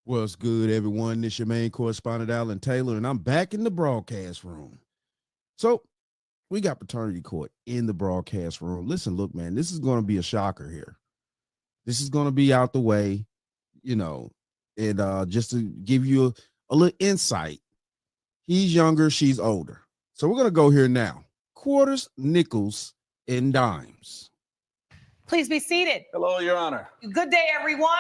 What's good, everyone? This your main correspondent, Alan Taylor, and I'm back in the broadcast room. So we got paternity court in the broadcast room. Listen, look, man, this is going to be a shocker here. This is going to be out the way, you know, and just to give you a little insight. He's younger, she's older. So we're going to go here now. Quarters, nickels, and dimes. Please be seated. Hello, Your Honor. Good day, everyone.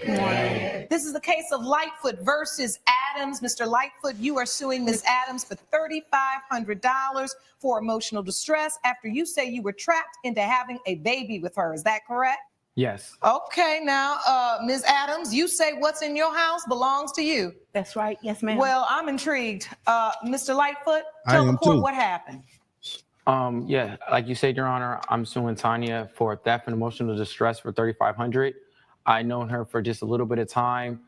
Good morning. This is the case of Lightfoot versus Adams. Mr. Lightfoot, you are suing Ms. Adams for $3,500 for emotional distress after you say you were trapped into having a baby with her. Is that correct? Yes. Okay, now, Ms. Adams, you say what's in your house belongs to you. That's right. Yes, ma'am. Well, I'm intrigued. Mr. Lightfoot, tell the court what happened. Yeah, like you said, Your Honor, I'm suing Tanya for theft and emotional distress for $3,500. I known her for just a little bit of time.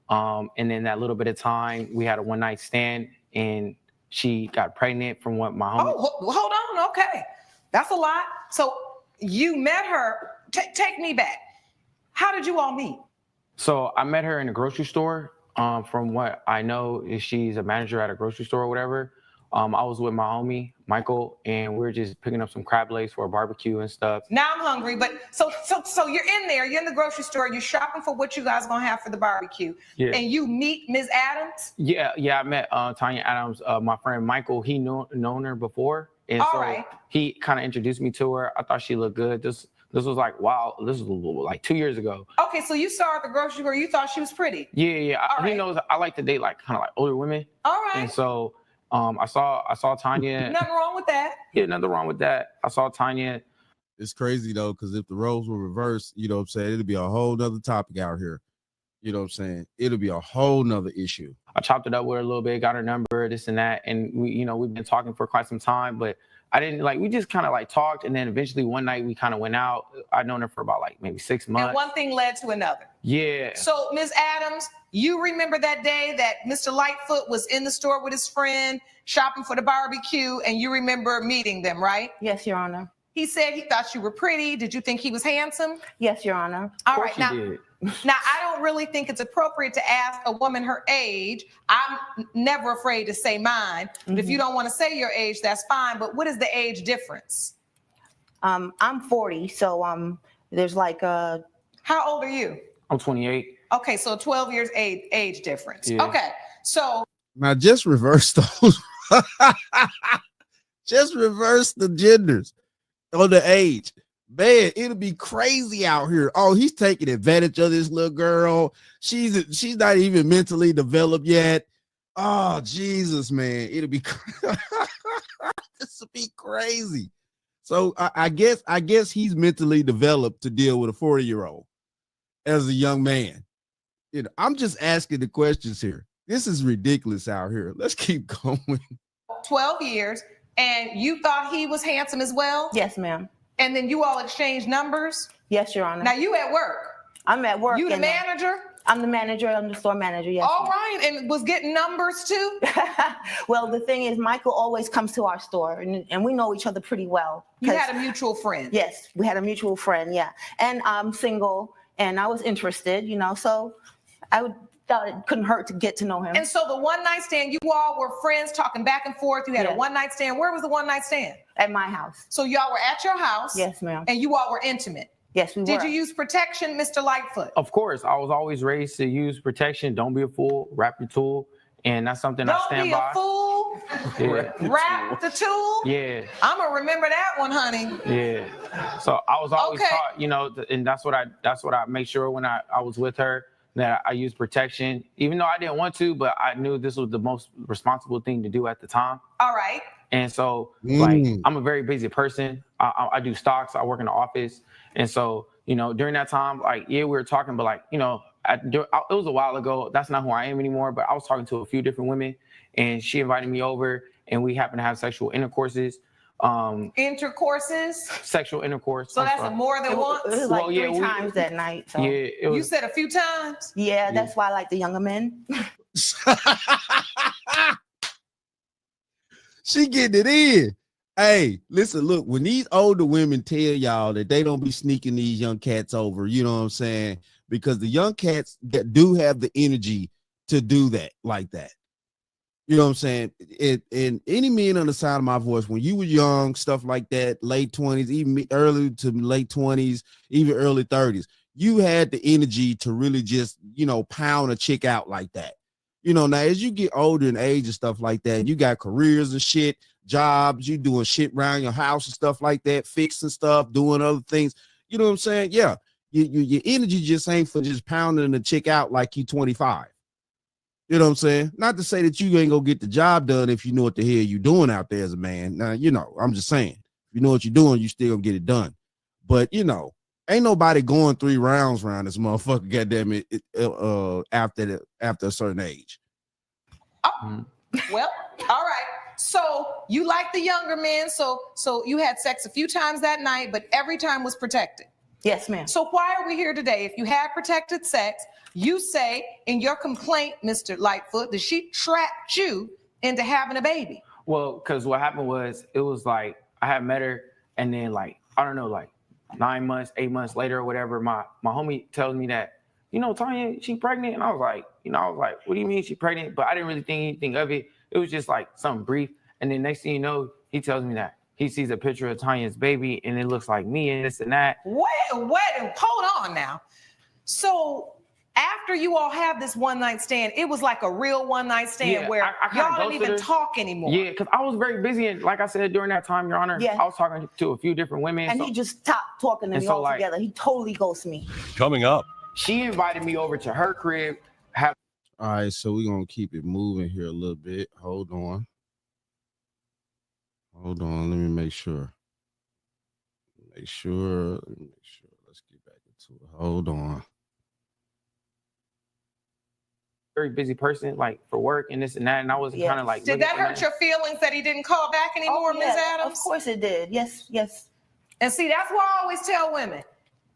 And then that little bit of time, we had a one-night stand, and she got pregnant from what my homie. Oh, hold on. Okay. That's a lot. So you met her. Take me back. How did you all meet? So I met her in a grocery store. From what I know, is she's a manager at a grocery store or whatever. I was with my homie, Michael, and we were just picking up some crab legs for a barbecue and stuff. Now I'm hungry, but so you're in there, you're in the grocery store, you're shopping for what you guys gonna have for the barbecue. Yeah. And you meet Ms. Adams? Yeah, I met Tanya Adams. My friend Michael, he known her before. And All so right. he kind of introduced me to her. I thought she looked good. This was like, wow, this was like 2 years ago. Okay, so you saw her at the grocery store, you thought she was pretty. Yeah. All He right. knows I like to date like kind of like older women. All right. And so I saw Tanya. Nothing wrong with that. Yeah, nothing wrong with that. I saw Tanya. It's crazy though, because if the roles were reversed, you know what I'm saying, it'll be a whole nother topic out here. You know what I'm saying? It'll be a whole nother issue. I chopped it up with her a little bit, got her number, this and that. And we've been talking for quite some time, but I didn't we just kind of like talked. And then eventually one night we kind of went out. I'd known her for about like maybe 6 months. And one thing led to another. Yeah. So Ms. Adams, you remember that day that Mr. Lightfoot was in the store with his friend shopping for the barbecue, and you remember meeting them, right? Yes, Your Honor. He said he thought you were pretty. Did you think he was handsome? Yes, Your Honor. All Of right. course Now, you did. now, I don't really think it's appropriate to ask a woman her age. I'm never afraid to say mine. But if you don't want to say your age, that's fine. But what is the age difference? I'm 40, so there's like How old are you? I'm 28. Okay, so 12 years age difference. Yeah. Okay, so Now just reverse those. Just reverse the genders or the age. Man, it'll be crazy out here. Oh, he's taking advantage of this little girl. She's not even mentally developed yet. Oh, Jesus, man. It'll be this will be crazy. So I guess he's mentally developed to deal with a 40-year-old as a young man. You know, I'm just asking the questions here. This is ridiculous out here. Let's keep going. 12 years, and you thought he was handsome as well? yes, ma'am. And then you all exchanged numbers? Yes, Your Honor. Now you at work. I'm at work. You the and, manager? I'm the manager. I'm the store manager. Yes. All right, and was getting numbers too? Well, the thing is, Michael always comes to our store, and we know each other pretty well. You 'Cause- had a mutual friend. Yes, we had a mutual friend. Yeah, and I'm single, and I was interested. So thought it couldn't hurt to get to know him. And so the one night stand, you all were friends talking back and forth. You had a Yeah. one night stand. Where was the one night stand? At my house. So y'all were at your house. Yes, ma'am. And you all were intimate. Yes, we were. Did you use protection, Mr. Lightfoot? Of course, I was always raised to use protection. Don't be a fool. Wrap your tool. And that's something I Don't stand be by. a fool. Yeah. Wrap the tool. Yeah. I'm gonna remember that one, honey. Yeah. So I was always Okay. taught, and that's what I make sure when I was with her, that I used protection, even though I didn't want to, but I knew this was the most responsible thing to do at the time. All right. And so, Mm. I'm a very busy person. I do stocks. I work in the office. And so, during that time, we were talking, but it was a while ago. That's not who I am anymore. But I was talking to a few different women, and she invited me over, and we happened to have sexual intercourses. Intercourses. Sexual intercourse. So I'm that's sorry. more than It was once. like Well, yeah, 3 times that night. So. Yeah, it You was. said a few times. Yeah, that's why I like the younger men. She getting it in. Hey, listen, look, when these older women tell y'all that they don't be sneaking these young cats over, you know what I'm saying? Because the young cats that do have the energy to do that like that. You know what I'm saying? And any men on the side of my voice, when you were young, stuff like that, late 20s, even early to late 20s, even early 30s, you had the energy to really just, you know, pound a chick out like that. You know, now as you get older in age and stuff like that, you got careers and shit, jobs, you doing shit around your house and stuff like that, fixing stuff, doing other things. You know what I'm saying? Yeah. Your energy just ain't for just pounding the chick out like you 25. You know what I'm saying? Not to say that you ain't gonna get the job done if you know what the hell you doing out there as a man. Now, you know, I'm just saying, if you know what you're doing, you still gonna get it done. But you know, ain't nobody going 3 rounds around this motherfucker, goddamn it, after a certain age. Oh, well, all right. So you like the younger men, so you had sex a few times that night, but every time was protected. Yes, ma'am. So why are we here today? If you had protected sex, you say in your complaint, Mr. Lightfoot, that she trapped you into having a baby. Well, because what happened was, it was like I had met her, and then like, I don't know, like 9 months, 8 months later or whatever, my homie tells me that, you know, Tanya, she pregnant. And I was like, what do you mean she pregnant? But I didn't really think anything of it. It was just like something brief. And then next thing you know, he tells me that he sees a picture of Tanya's baby and it looks like me and this and that. Wait, hold on now. So after you all have this one night stand, it was like a real one night stand where I y'all didn't even talk anymore. Yeah, because I was very busy. And like I said, during that time, Your Honor, I was talking to a few different women. And he just stopped talking to me altogether. He totally ghosted me. Coming up. She invited me over to her crib. All right, so we're going to keep it moving here a little bit. Hold on. Let me make sure. Let's get back into it. Hold on. Very busy person, like for work and this and that. And I was kind of like, did that hurt your feelings that he didn't call back anymore, Ms. Adams? Of course it did. Yes. And see, that's why I always tell women,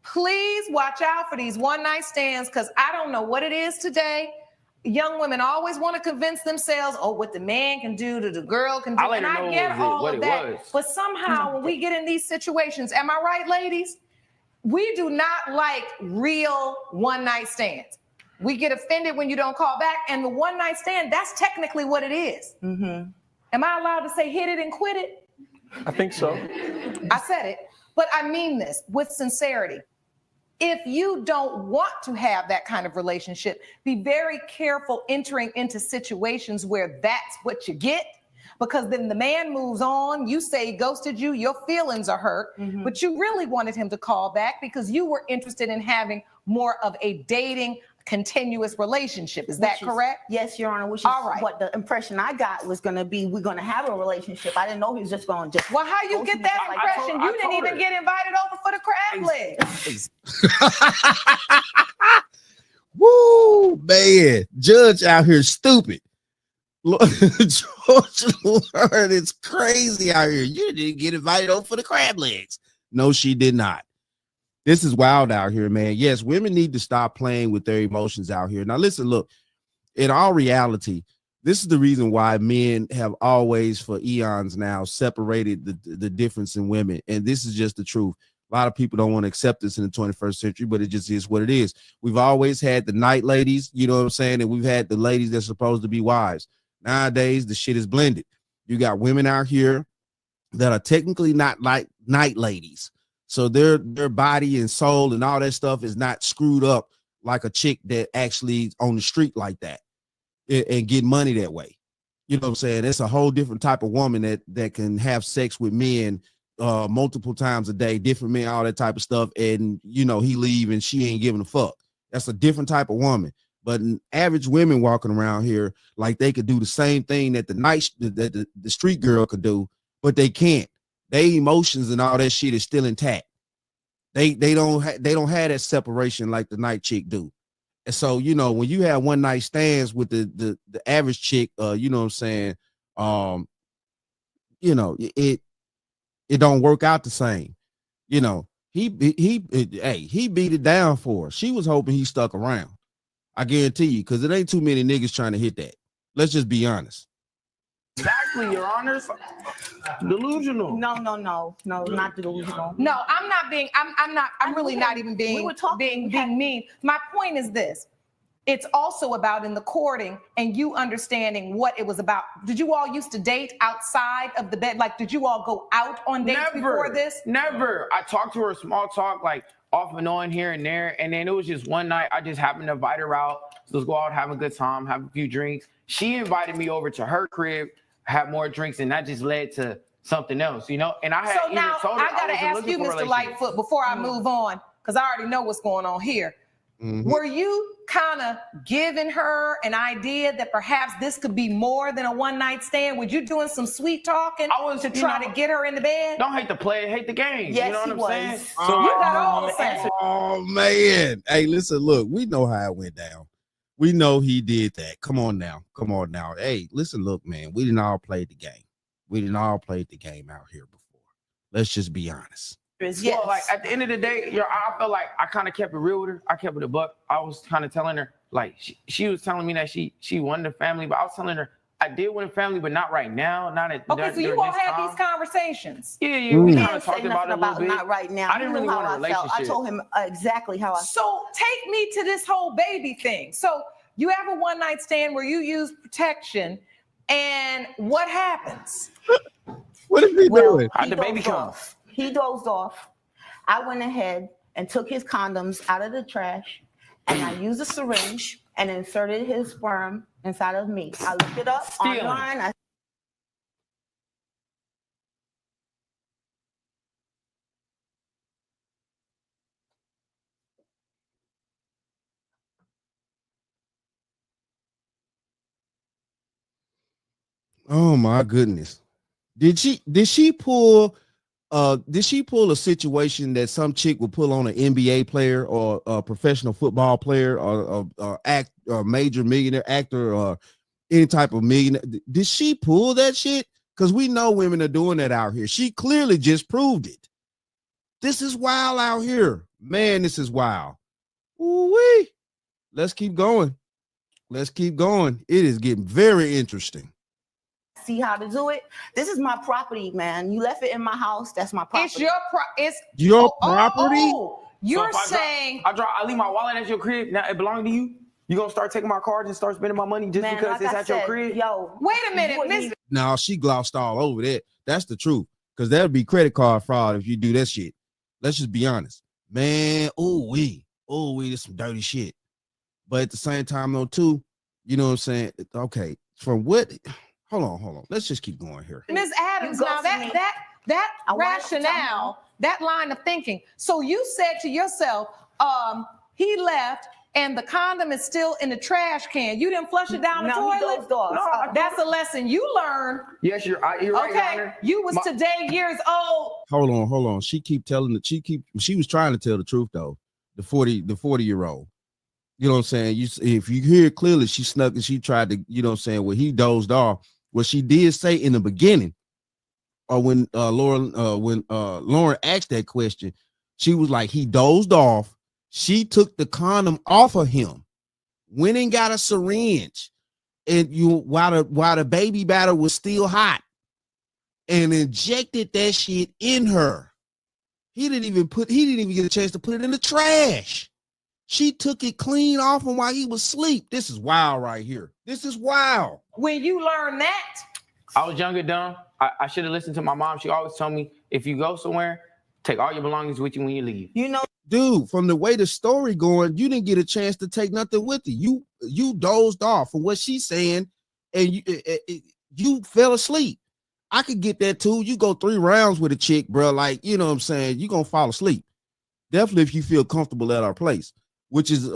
please watch out for these one night stands, because I don't know what it is today. Young women always want to convince themselves, what the man can do to the girl can do. And I get all of that. But somehow when we get in these situations, am I right, ladies? We do not like real one night stands. We get offended when you don't call back. And the one night stand, that's technically what it is. Mm-hmm. Am I allowed to say hit it and quit it? I think so. I said it, but I mean this with sincerity. If you don't want to have that kind of relationship, be very careful entering into situations where that's what you get, because then the man moves on. You say he ghosted you, your feelings are hurt, but you really wanted him to call back because you were interested in having more of a dating, continuous relationship. Is that correct? Yes, Your Honor, which is what the impression I got was going to be. We're going to have a relationship. I didn't know he was just going to just. Well, how you get that impression? You didn't even get invited over for the crab legs. Woo, man. Judge out here stupid. George Lord, it's crazy out here. You didn't get invited over for the crab legs. No, she did not. This is wild out here, man. Yes, women need to stop playing with their emotions out here. Now, listen, look, in all reality, this is the reason why men have always, for eons now, separated the difference in women. And this is just the truth. A lot of people don't want to accept this in the 21st century, but it just is what it is. We've always had the night ladies, you know what I'm saying? And we've had the ladies that's supposed to be wives. Nowadays, the shit is blended. You got women out here that are technically not like night ladies. So their body and soul and all that stuff is not screwed up like a chick that actually on the street like that and get money that way. You know what I'm saying? It's a whole different type of woman that can have sex with men multiple times a day, different men, all that type of stuff. And, you know, he leave and she ain't giving a fuck. That's a different type of woman. But average women walking around here like they could do the same thing that the street girl could do, but they can't. Their emotions and all that shit is still intact. They don't have that separation like the night chick do. And so, you know, when you have one night stands with the average chick, you know what I'm saying? You know, it don't work out the same. You know, he beat it down for her. She was hoping he stuck around. I guarantee you, because it ain't too many niggas trying to hit that. Let's just be honest. Back Exactly, Your Honor. Delusional. No, not delusional. No, I'm really not even being, We were talking- being mean. My point is this. It's also about in the courting and you understanding what it was about. Did you all used to date outside of the bed? Like, did you all go out on dates before this? Never. I talked to her small talk, like off and on here and there. And then it was just one night I just happened to invite her out. So let's go out, have a good time, have a few drinks. She invited me over to her crib, have more drinks, and that just led to something else, you know? And I had So now told her I gotta wasn't ask looking you, for a Mr. relationship. Lightfoot, before I move on, because I already know what's going on here. Mhm. Were you kind of giving her an idea that perhaps this could be more than a one-night stand? Were you doing some sweet talking I was, to you try know, to get her in the bed? Don't hate the play, hate the game. Yes, you know what he I'm was. saying? You got all the answers. Oh man. Hey, listen, look, we know how it went down. We know he did that. Come on now. Hey, listen, look, man, we didn't all play the game. We didn't all play the game out here before. Let's just be honest. Yes. Well, like at the end of the day, I felt like I kind of kept it real with her. I kept it a buck. I was kind of telling her, like, she was telling me that she wanted a family, but I was telling her I did want a family, but not right now. Not at Okay, so you during all this had time. these conversations. Yeah, we Mm. He kind didn't of say talked about nothing it a little about bit. not right now. I didn't He really knew how want a I felt. I relationship. told him exactly how I felt. So take me to this whole baby thing. So you have a one-night stand where you use protection, and what happens? What is he doing? How'd the baby dozed come? off. He dozed off. I went ahead and took his condoms out of the trash, and I used a syringe and inserted his sperm inside of me. I looked it up Stealing. online. I Oh my goodness. Did she pull a situation that some chick would pull on an NBA player or a professional football player or a major millionaire actor or any type of millionaire? Did she pull that shit? Because we know women are doing that out here. She clearly just proved it. This is wild out here. Man, this is wild. Ooh-wee. Let's keep going. It is getting very interesting. see how to do it. This is my property, man. You left it in my house. That's my property. It's your it's Your property? You're So if saying I leave my wallet at your crib. Now it belongs to you. You gonna start taking my cards and start spending my money just Man, because like it's I at your said, crib? Yo, wait a minute, you wouldn't Miss even- Now she glossed all over that. That's the truth. Because that'd be credit card fraud if you do that shit. Let's just be honest. Man, this some dirty shit. But at the same time, though, too, you know what I'm saying? Okay, from what? Hold on. Let's just keep going here. Ms. Adams, You now ghosted me. that I wanted to tell rationale, that line of thinking. So you said to yourself, he left and the condom is still in the trash can. You didn't flush it down the No, he toilet? dozed off. No, That's a lesson you learned. Yes, you're right, Your Okay, Honor. you was today years old. Hold on. She was trying to tell the truth though. The 40-year-old. You know what I'm saying? If you hear clearly, she snuck and she tried to, you know what I'm saying, well, he dozed off. What she did say in the beginning, or when Lauren asked that question, she was like, he dozed off. She took the condom off of him, went and got a syringe, and while the baby batter was still hot, and injected that shit in her. He didn't even get a chance to put it in the trash. She took it clean off him while he was asleep. This is wild right here. This is wild. When you learn that, I was young and dumb. I should have listened to my mom. She always told me, if you go somewhere, take all your belongings with you when you leave. You know, Dude, from the way the story going, you didn't get a chance to take nothing with you. You dozed off from what she's saying, and you fell asleep. I could get that too. You go 3 rounds with a chick, bro. Like, you know what I'm saying? You're gonna fall asleep. Definitely if you feel comfortable at our place, which is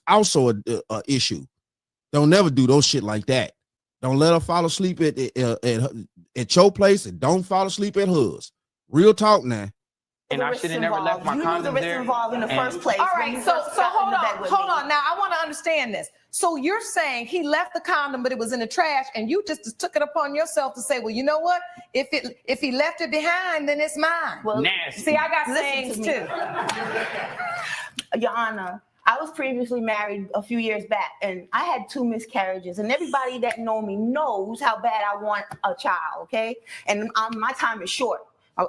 also a issue. Don't never do those shit like that. Don't let her fall asleep at your place, and don't fall asleep at hers. Real talk now. And I should have never left my you knew the condoms risk there. involved in the And- first place. all when right, you so first got hold in the bed on, with hold me. on. Now I want to understand this. So you're saying he left the condom, but it was in the trash, and you just took it upon yourself to say, well, you know what? If he left it behind, then it's mine. Well, Nasty. See, I got listen sayings to me. too. Your Honor, I was previously married a few years back, and I had 2 miscarriages. And everybody that know me knows how bad I want a child. Okay, and my time is short.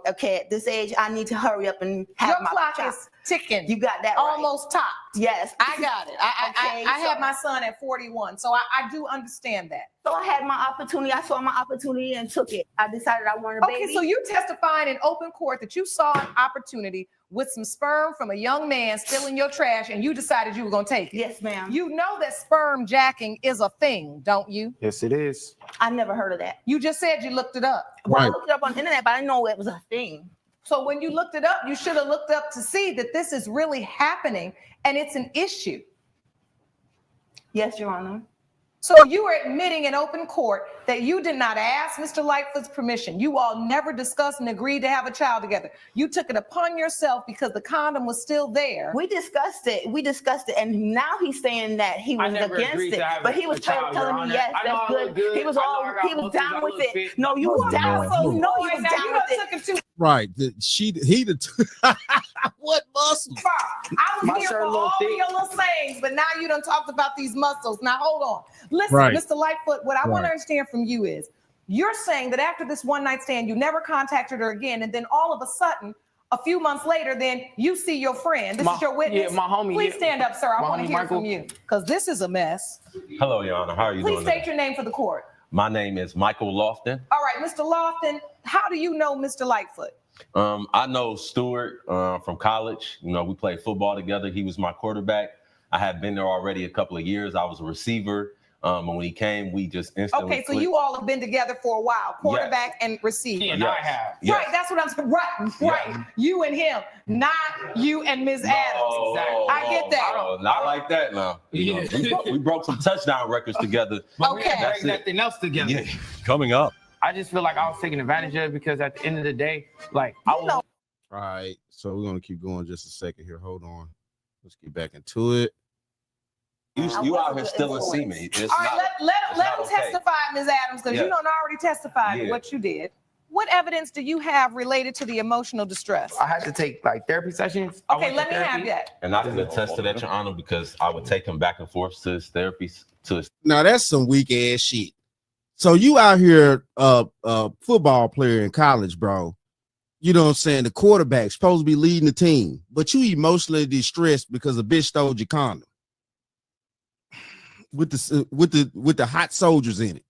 Okay, at this age, I need to hurry up and have Your my clock child. is ticking. You got that right. Almost topped. Yes, I got it. Okay, I had so- my son at 41, so I do understand that. So I had my opportunity. I saw my opportunity and took it. I decided I wanted a baby. Okay, so you testified in open court that you saw an opportunity with some sperm from a young man still in your trash, and you decided you were going to take it. Yes, ma'am. You know that sperm jacking is a thing, don't you? Yes, it is. I never heard of that. You just said you looked it up. Well, I Right. looked it up on the internet, but I didn't know it was a thing. So when you looked it up, you should have looked up to see that this is really happening and it's an issue. Yes, Your Honor. So you are admitting in open court that you did not ask Mr. Lightfoot's permission. You all never discussed and agreed to have a child together. You took it upon yourself because the condom was still there. We discussed it. And now he's saying that he I was never against agreed it. to have But he a was child, Your telling Honor. me, yes, I know that's I look good. good. He was I know I got he was muscles. down I with look it. fit. No, you was down. No. So no, he Boy, was now down you with done it. took it too Right. He the what muscle? far. I was My here shirt for a little all thick. of your little sayings, but now you done talked about these muscles. Now hold on. Listen, Right. Mr. Lightfoot, what I want to Right. understand from you is you're saying that after this one night stand, you never contacted her again, and then all of a sudden, a few months later, then you see your friend. This is your witness. Yeah, my homie. Please yeah. stand up, sir. I My want to homie hear Michael. from you because this is a mess. Hello, Your Honor. How are you Please doing? state today? your name for the court. My name is Michael Lofton. All right, Mr. Lofton, how do you know Mr. Lightfoot? I know Stewart from college. You know, we played football together. He was my quarterback. I had been there already a couple of years. I was a receiver. And when he came, we just instantly Okay, so clicked. you all have been together for a while, quarterback and receiver. He and Yes. I have. Yes. Right, that's what I'm saying. Right, right. You and him, not you and Ms. Adams. Exactly. I get that. No, not like that now. You know, Yeah. we broke some touchdown records together. But we Okay. didn't That's bring it. nothing else together. Yeah, coming up. I just feel like I was taking advantage of it because at the end of the day, like I You know, was All right. So we're gonna keep going just a second here. Hold on. Let's get back into it. You out here stealing semen. It's All right, not- let it's him not okay. testify, Ms. Adams, because you Yes. don't already testified to Yeah. what you did. What evidence do you have related to the emotional distress? I had to take like therapy sessions. I Okay, went let to me have therapy. that. And I can attest to that, Your Honor, because I would take him back and forth to his therapy, to his Now that's some weak ass shit. So you out here, football player in college, bro. You know what I'm saying? The quarterback's supposed to be leading the team, but you emotionally distressed because a bitch stole your condom with the hot soldiers in it.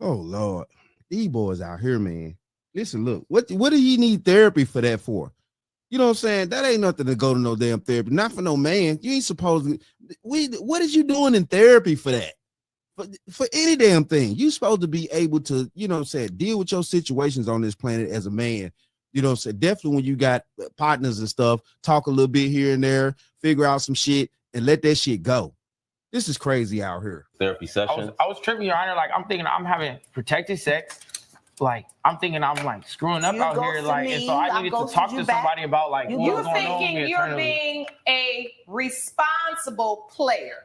Oh Lord, these boys out here, man. Listen, look, what do you need therapy for that for? You know what I'm saying? That ain't nothing to go to no damn therapy. Not for no man. You ain't supposed to. What is you doing in therapy for that? For any damn thing. You supposed to be able to, you know what I'm saying, deal with your situations on this planet as a man. You know what I'm saying? Definitely when you got partners and stuff, talk a little bit here and there, figure out some shit and let that shit go. This is crazy out here. therapy I session. was tripping, Your Honor. Like I'm thinking I'm having protected sex. Like I'm thinking I'm like screwing up You out go here. to Like me, and so I I needed to ghosted talk you to back. somebody about like You what You're was going on with thinking me you're internally. being a responsible player,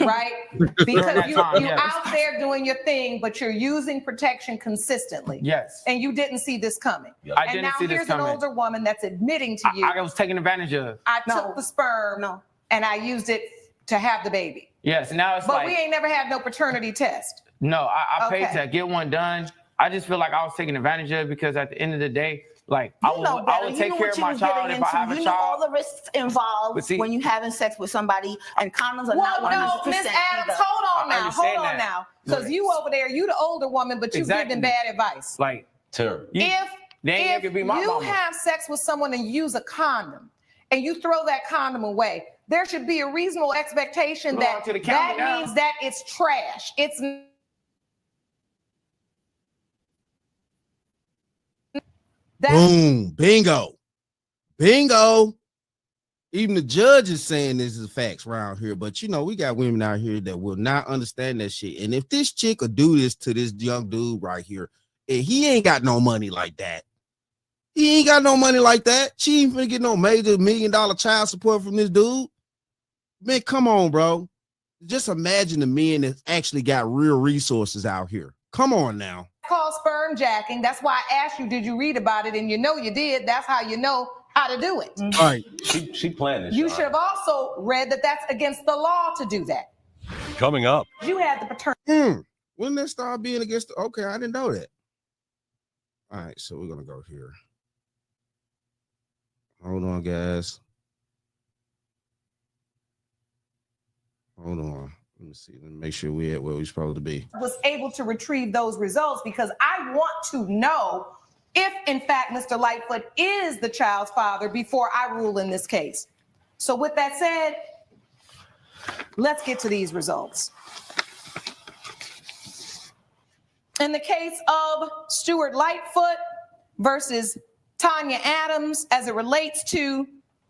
right? During Because that you, time, you're yes. out there doing your thing, but you're using protection consistently. Yes. And you didn't see this coming. Yep. I And didn't now see this here's an coming. older woman that's admitting to you, I was taken advantage of. I No. took the sperm No. and I used it to have the baby. Yes. Now it's But like we ain't never had no paternity test. no, I paid Okay. to get one done. I just feel like I was taken advantage of because at the end of the day, like I You know would better. take You know care what of you my was child getting if I have into. a You know all child. the risks involved But see- when you having sex with somebody, and condoms are Well, not no, 100% Miss Adams, either. hold on I now. understand Hold on that. now. Because Right. you over there, you the older woman, but you Exactly. giving bad advice. Like Terrible. you, If they ain't if gonna be my you mama. have sex with someone and use a condom and you throw that condom away, there should be a reasonable expectation Belong that to the county that now. means that it's trash. It's that Boom. Bingo. Even the judge is saying this is facts around here, but you know, we got women out here that will not understand that shit. And if this chick will do this to this young dude right here, and he ain't got no money like that. He ain't got no money like that. She ain't finna get no major $1 million child support from this dude. Man, come on, bro. Just imagine the men that actually got real resources out here. Come on now. called sperm jacking. That's why I asked you, did you read about it? And you know you did. That's how you know how to do it. All right. She planned this. You Your should have also read that that's against the law to do that. Coming up. You had the paternity. When that start being against okay, I didn't know that. All right, so we're gonna go here. Hold on, guys. Hold on. Let me see. Let me make sure we're at where we're supposed to be. Was able to retrieve those results because I want to know if, in fact, Mr. Lightfoot is the child's father before I rule in this case. So with that said, let's get to these results. In the case of Stuart Lightfoot versus Tanya Adams, as it relates to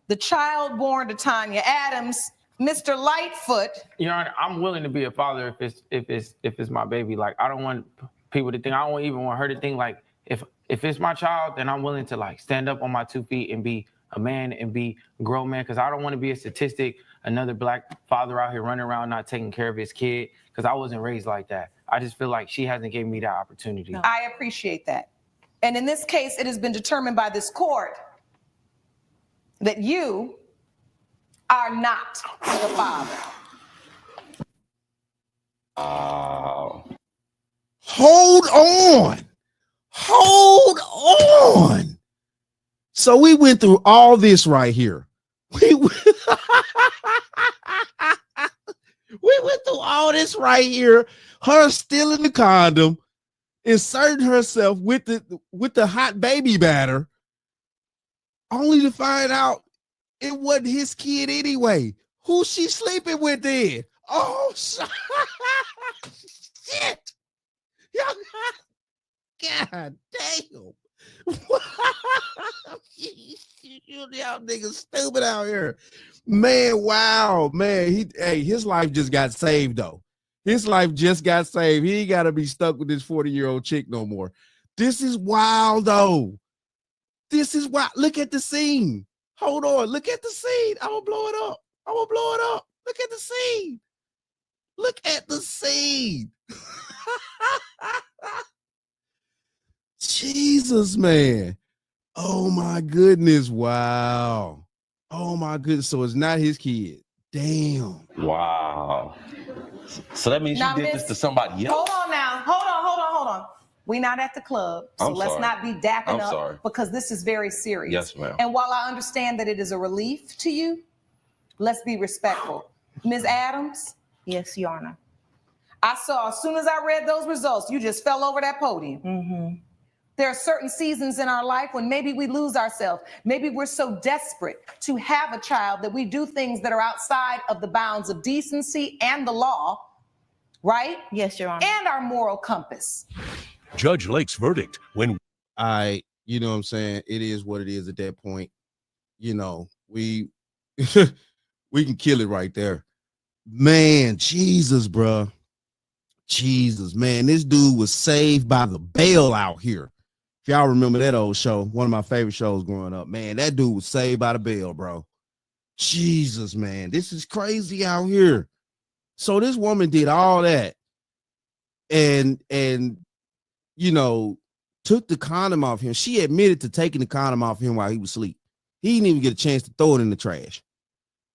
the child born to Tanya Adams, Mr. Lightfoot. Your Honor, I'm willing to be a father if it's my baby. Like, I don't want people to think, I don't even want her to think like if it's my child, then I'm willing to like stand up on my 2 feet and be a man and be a grown man, because I don't want to be a statistic, another black father out here running around not taking care of his kid, because I wasn't raised like that. I just feel like she hasn't given me that opportunity. No. I appreciate that. And in this case, it has been determined by this court that you are not the father. Hold on. Hold on. So we went through all this right here. We went through all this right here. Her stealing the condom, inserting herself with the hot baby batter, only to find out it wasn't his kid anyway. Who's she sleeping with then? Oh, shit. God damn. Y'all niggas stupid out here. Man, wow. Man, his life just got saved, though. His life just got saved. He ain't got to be stuck with this 40-year-old chick no more. This is wild, though. This is wild. Look at the scene. Hold on. Look at the scene. I'm going to blow it up. Look at the scene. Look at the scene. Jesus, man. Oh, my goodness. Wow. Oh, my goodness. So it's not his kid. Damn. Wow. So that means Now, you did this to somebody else? Hold on now. Hold on. We're not at the club, so let's not be dapping up because this is very serious. Yes, ma'am. And while I understand that it is a relief to you, let's be respectful. Ms. Adams? Yes, Your Honor. I saw as soon as I read those results, you just fell over that podium. Mm-hmm. There are certain seasons in our life when maybe we lose ourselves. Maybe we're so desperate to have a child that we do things that are outside of the bounds of decency and the law, right? Yes, Your Honor. And our moral compass. Judge Lake's verdict when you know what I'm saying? It is what it is at that point. You know, we can kill it right there. Man, Jesus, bro. Jesus, man, this dude was saved by the bell out here. If y'all remember that old show, one of my favorite shows growing up, man, that dude was saved by the bell, bro. Jesus, man, this is crazy out here. So this woman did all that and you know, took the condom off him. She admitted to taking the condom off him while he was asleep. He didn't even get a chance to throw it in the trash.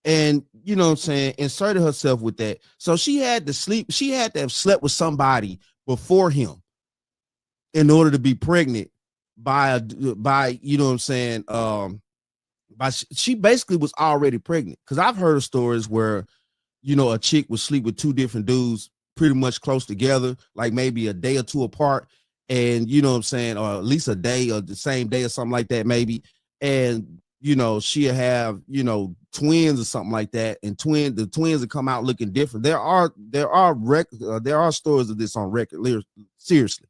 And, you know what I'm saying, inserted herself with that. So she had to sleep. She had to have slept with somebody before him in order to be pregnant by, you know what I'm saying, she basically was already pregnant. Because I've heard of stories where, you know, a chick would sleep with two different dudes pretty much close together, like maybe a day or two apart. And, you know what I'm saying, or at least a day or the same day or something like that, maybe. And, you know, she'll have, you know, twins or something like that. And the twins will come out looking different. There are stories of this on record, seriously.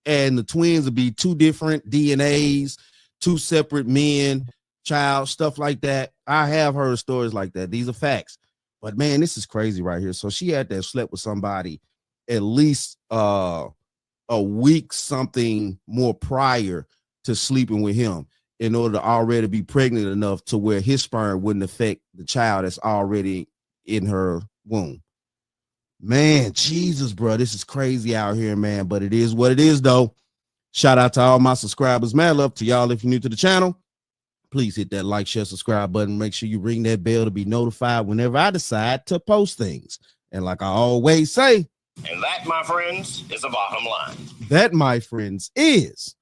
And the twins will be two different DNAs, two separate men, child, stuff like that. I have heard of stories like that. These are facts. But man, this is crazy right here. So she had to have slept with somebody at least a week something more prior to sleeping with him in order to already be pregnant enough to where his sperm wouldn't affect the child that's already in her womb. Man, Jesus, bro, this is crazy out here, man. But it is what it is, though. Shout out to all my subscribers. Mad love to y'all. If you're new to the channel, please hit that like, share, subscribe button. Make sure you ring that bell to be notified whenever I decide to post things. And like I always say, and that, my friends, is the bottom line. that, my friends, is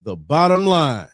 the bottom line.